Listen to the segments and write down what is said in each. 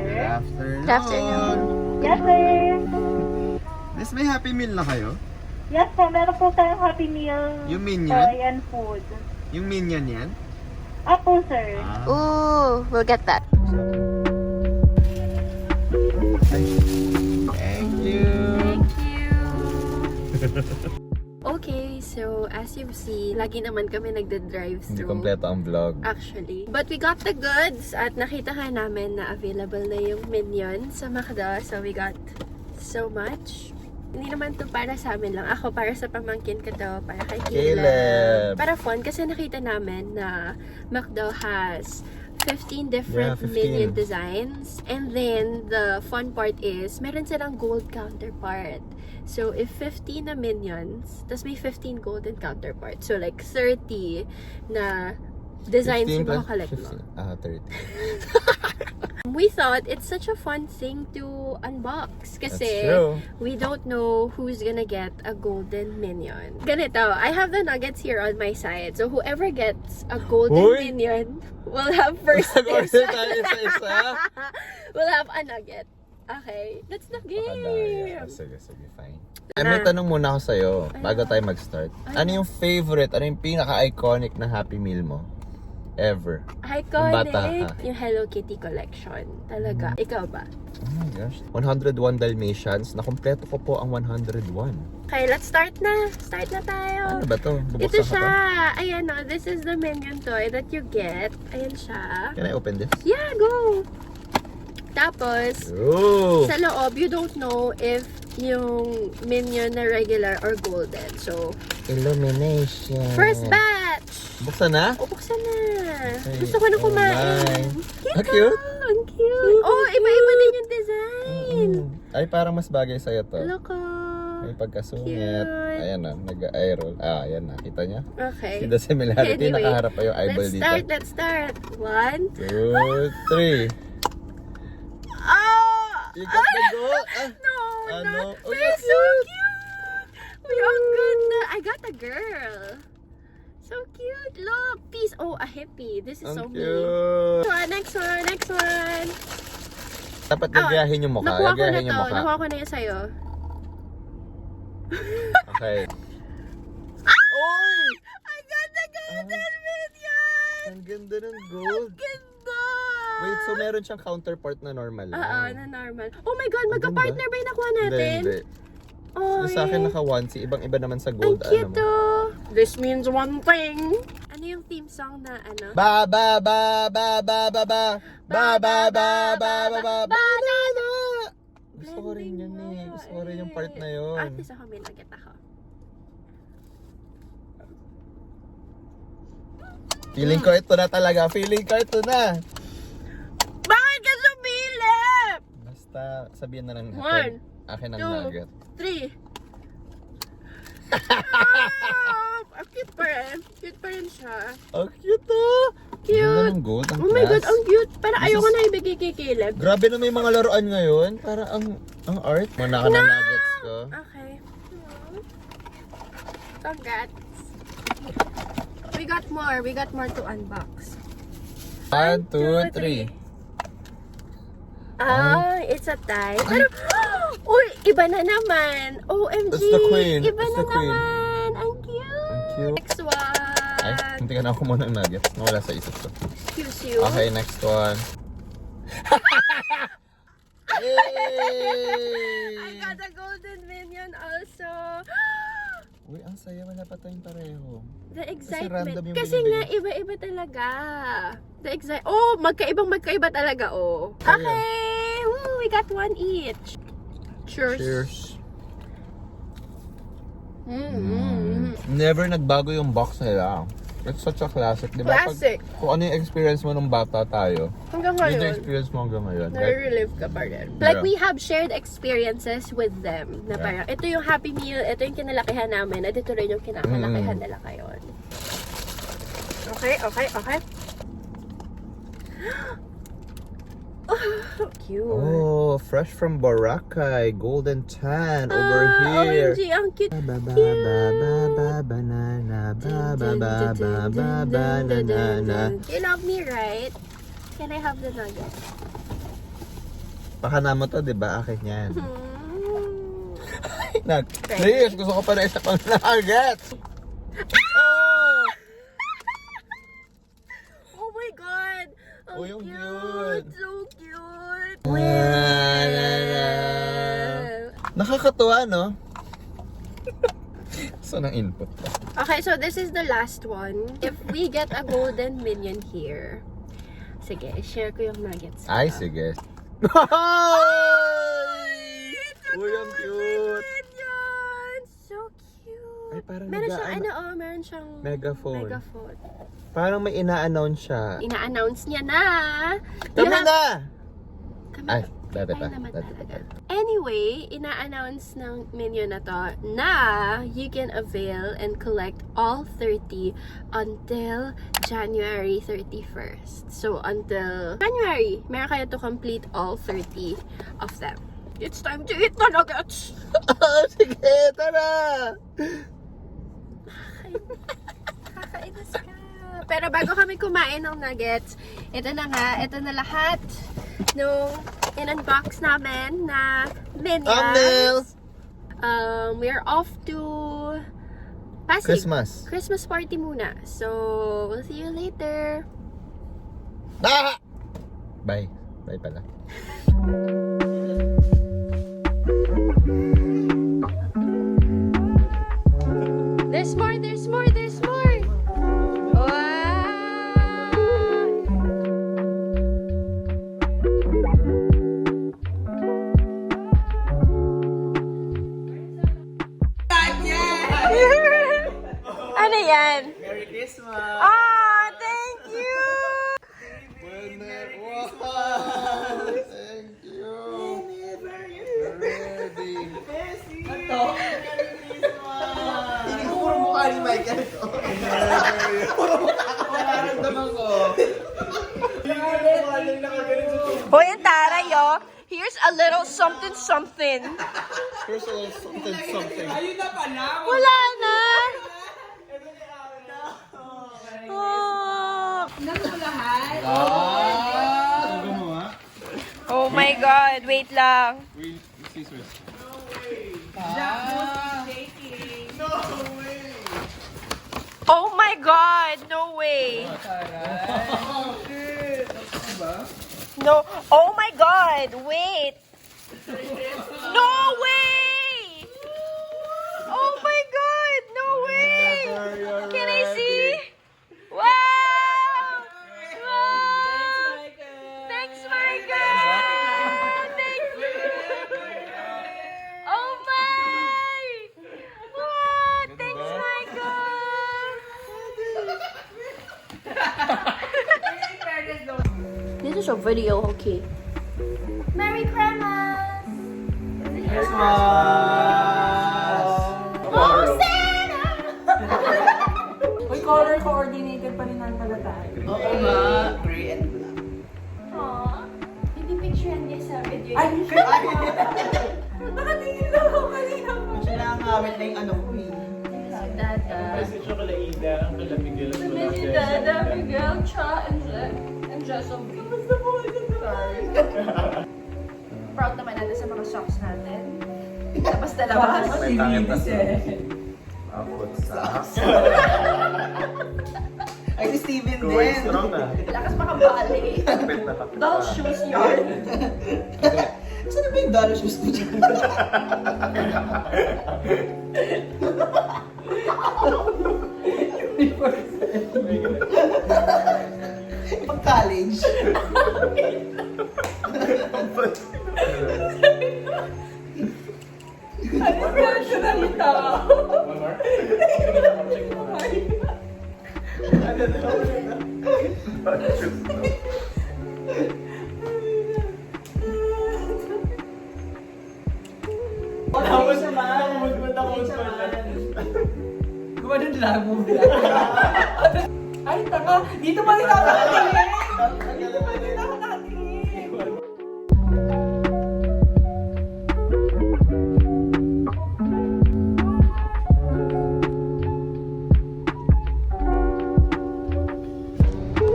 Good afternoon. Yes, sir. Miss, may Happy Meal na kayo? Yes, po. Meron po tayong Happy Meal. Yung Minion? And food. Yung Minion yan? Apo, sir. Ooh, we'll get that. Thank you. Thank you. Okay, so as you see, lagi naman kami nagda-drive Hindi through. kompleto ang vlog. Actually. But we got the goods at nakita ka namin na available na yung Minion sa McDo. So we got so much. Hindi naman to para sa amin lang. Ako, para sa pamangkin ko to. Para kay Caleb. Para fun. Kasi nakita namin na McDo has 15 different 15. Minion designs. And then, the fun part is, meron silang gold counterpart. So, if 15 na Minions, tas may 15 golden counterpart. So, like 30 na designs yung makakolect mo. 30. We thought it's such a fun thing to unbox kasi That's true. we don't know who's gonna get a golden minion. Ganito, I have the nuggets here on my side. So whoever gets a golden minion will have first dibs. We'll have a nugget. Okay, that's the game. Sige, fine. Ay, may tanong muna ako sa'yo bago tayo mag-start. Ano yung favorite, ano yung pinaka-iconic na Happy Meal mo? Ever. Iconic. Yung Hello Kitty collection. Talaga. Ikaw ba? Oh my gosh. 101 Dalmatians. Nakompleto ko po ang 101. Okay, let's start na. Start na tayo. Ano ba to? Ito Bubuksan ko siya. to? Ayan o. This is the Minion toy that you get. Ayan siya. Can I open this? Yeah, go! Tapos, Oh! sa loob, you don't know if yung Minion na regular or golden. So, Illumination. first batch! Buksan na? O, buksan na. Okay. Gusto ko na kumain. Ang cute. Ang cute. Oh, iba-iba din yung design. Ay, parang mas bagay sa'yo to. Loko. May pagkasungit. Cute. Ayan na, nag-eye roll. Ah, ayan na. Kita niya? Okay. See the similarity. Anyway, Nakaharap pa yung eyeball dito. Let's start. 1, 2, 3. Oh! You got the gold? Ah, No, ano? no. Oh, They're that's so cute. cute. We are good. I got a girl. So cute. Look. Peace. Oh, a hippie. This is Ang so me. cute. Next one. Dapat gagayahin yung mukha. Nakuha ko na Gagayahin yung to. mukha. Nakuha ko na yun sa'yo. Okay. Oy! I got the golden minion! Ang ganda ng gold. Ganda! Wait, so meron siyang counterpart na normal lang? Oo, na normal. Oh my God, Ang magka-partner ganda. ba yung nakuha natin? Hindi. Oh, Sa akin naka-onesie, ibang-iba naman sa ang gold. cute Ano mo? to. This means one thing. Ano yung theme song na ano? Ba ba ba ba ba ba ba ba ba ba ba ba ba. Gusto ko rin yun eh. Gusto ko rin yung part na yun. At least ako may nugget ako. Feeling ko ito na talaga. Feeling ko ito na. Bakit ka sumilip? Basta sabihin na lang One, natin. Akin ang 2, nugget. 3. Ang cute pa rin. Cute pa rin siya. Ang cute oh. Cute. Ganda ng gold. Ang Oh my God, class. ang cute. Para This ayoko is- na ibigay kay Caleb. Grabe na may mga laruan ngayon. Para ang art. Muna ka ng nuggets ko. Okay. Congrats. We got more to unbox. 1, 2, 3. It's a tie. Pero, uy, iba na naman. OMG. That's the queen. Iba That's na the queen. naman. Ang cute. Ang cute. Next one. Ay, hindi ka na ako muna ng nuggets. Nawala sa isip ko. Cute. Okay, next one. Yay! I got a golden minion also. Uy, ang saya. Wala pa tayong pareho. The random excitement. yung Kasi nga, binibigay. iba-iba talaga. Oh, magkaiba talaga, oh. Okay. Woo, we got one each. Cheers. Cheers. Never Never nagbago yung box nila. It's such a classic, di ba? Classic. Kung ano yung experience mo nung bata tayo, Hanggang yun yung ngayon. experience mo hanggang ngayon. Right? Nare-relive ka pa rin. Like, Yeah. we have shared experiences with them. Na Yeah. parang, ito yung Happy Meal, ito yung kinalakihan namin, at ito rin yung kinakalakihan nila ngayon. Okay. Cute. Oh, fresh from Boracay, golden tan over here. OMG, ang cute. Ba ba ba banana, ba ba ba banana. You love me, right? Can I have the nugget? Pakana mo to, di ba? Akin yan. Right. Please, gusto ko pa na isa pang nuggets. Oh! Oh my God! Ang Oh, yung cute! cute. So cute! Nakakatuwa, no? Saan ang input ko? Okay, so this is the last one. If we get a golden minion here, sige, share ko yung nuggets. Ay, sige. Uy, ang cute. Minion! So cute! Ay, parang meron siyang nag-aano- meron siyang Megaphone. megaphone. Parang may ina-announce siya. Ina-announce niya na. Kami na! Kami Ay, dati pa. Ay naman Dati talaga. pa. Anyway, ina-announce ng minion na to na you can avail and collect all 30 until January 31st. So, until January, meron kayo to complete all 30 of them. It's time to eat the nuggets! Sige, tara! Kakainis ka. Pero bago kami kumain ng nuggets, ito na nga, ito na lahat nung in-unbox namin na minions. Thumbnail! We're off to Pasig. Christmas Party muna. So, we'll see you later. Ah! Bye. Bye pala. There's more, there's more, there's more! Wow! Ano yan? Merry Christmas! Ah, thank you! Merry Christmas! Thank you! Ready! Ito! Merry Christmas! Hindi ko puro mukha ni Michael ito. Puro mukha ko. Nararamdaman ko. Hoy, ang taray, oh. Here's a little something something. Here's a little something. Ayun na pala! Wala na! Oh. Oh my God, wait lang. Oh my God, no way. No, oh my God, wait. No way. Oh my God, no way. Can I see? Wow. Wow. Thanks, Michael. Thank you. Oh my. What? Thanks, Michael. This is a video, okay? Merry Christmas! Christmas! Oh, Santa! Uy, color coordinated pa rin ang pala tayo. Oo nga, gray and black. Aww. Hindi picturean niya sa video. Ay, nakatingin lang ako kanina pa. Siya ang gamit na yung ano ko eh. Si Dada. Si Chocolaida, ang kalamigil. Sabi si Dada, Miguel, Cha, and Jocelyn. Basta po ako sorry. Proud naman natin sa mga socks natin. Tapos dalawa. Si Venus eh. Apot sa Ay, si Steven Going din. strong na. Lakas makabali. Tapit na tapit. Doll shoes yun. Saan ba yung dollar shoes mo dyan? Pag college. Ano ba siya nalita? One more? Tapos naman. Magpunta ko sa Gumanon lang mo. Ay, tanga! Dito pa rin ako nakatingin! Dito pa rin ako nakatingin!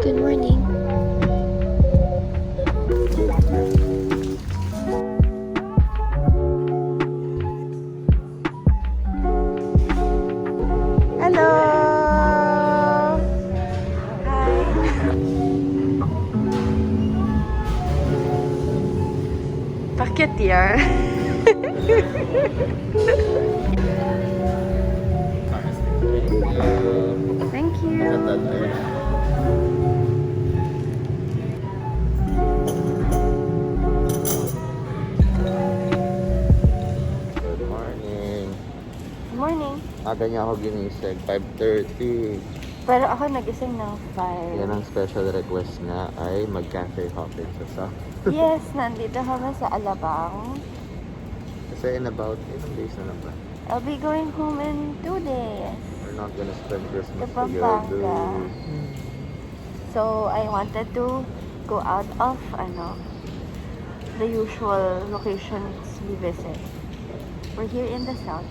Good morning. Hello. Hi. Bakit ya? Thank you. Good morning. Good morning. Aga niya ako ginising, 5:30. Pero ako nagising ng 5. Yan ang special request niya ay mag-cafe hopping sa Yes, nandito kami sa Alabang. Kasi in about, ilang days na lang ba? I'll be going home in 2 days. We're not gonna spend Christmas To together. Pampanga. So, I wanted to go out of, the usual locations we visit. We're here in the south.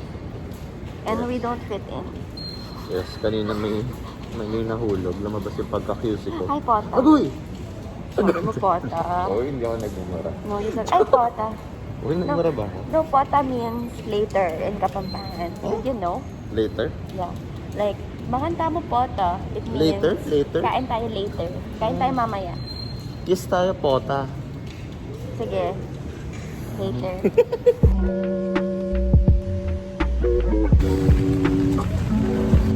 And we don't fit in. Yes, kanina may nahulog. Lumabas yung pagka-QC ko. Hi, Pota. Agoy! Sabi mo, Pota. Oo, hindi ako nagmumura. No, you said, ay, Pota. Uy, nagmura ba ako? No, Pota means later in Kapampangan. Did you know? Later? Yeah. Like, mahanda mo Pota. It means, Later? Later? kain tayo later. Kain tayo mamaya. Kiss tayo, Pota. Sige. Later.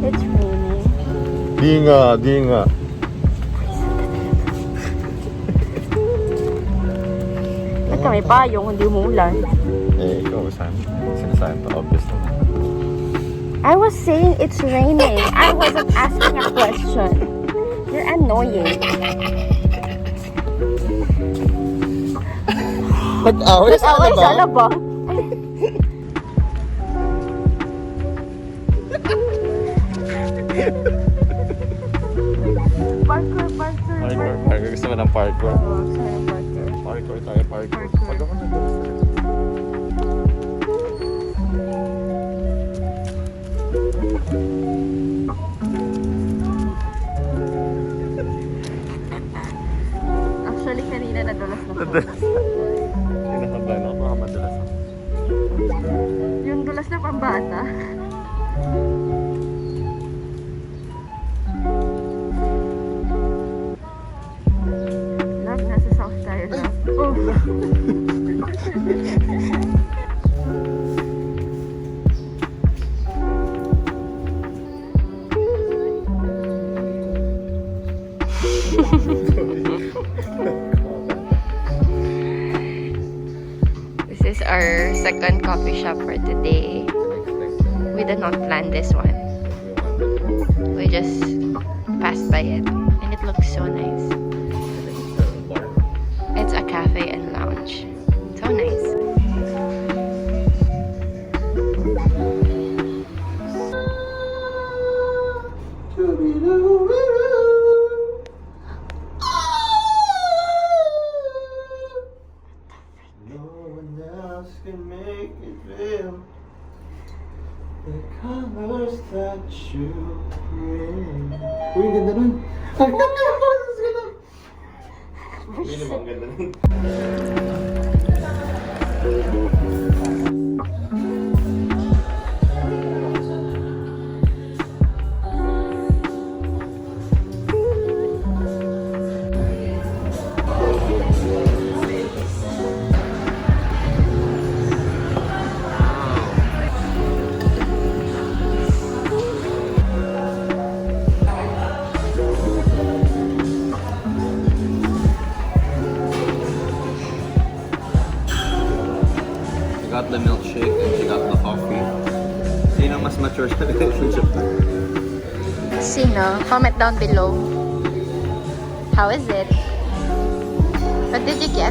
It's raining. Di nga. Ito may payong, hindi umuulan. Eh, ikaw, sinasabi pa, obvious naman. I was saying it's raining. I wasn't asking a question. You're annoying. Nag-away sa Nag-away sa Alabang? Alabang. Parkour. Gusto mo ng parkour? Oh, sorry, parkour. Parkour tayo, parkour. Pag ako Actually, kanina nadulas na po. Kinakabahan ako, baka madalas ako. Yung dulas na pambata. Love, nasa south tayo na. Oh. This is our second coffee shop for today. We did not plan this one. We just passed by it and it looks so nice. It's a cafe and lounge. So nice. No one else can make it real. The colors that you bring. Uy, ganda nun. Ang ganda nun. Hindi naman ganda nun. Got the milkshake and she got the coffee. Sino mas mature sa relationship na? Sino? Comment down below. How is it? What did you get?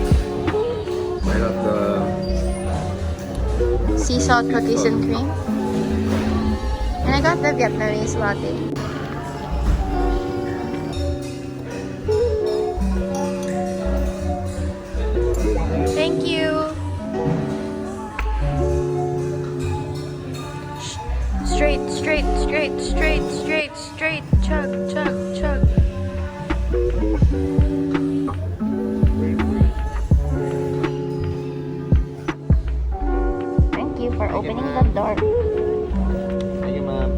I got the Sea salt cookies and cream. And I got the Vietnamese latte. Straight, straight, straight, straight. Chug, chug, chug. Thank you for opening the door. Thank you, ma'am.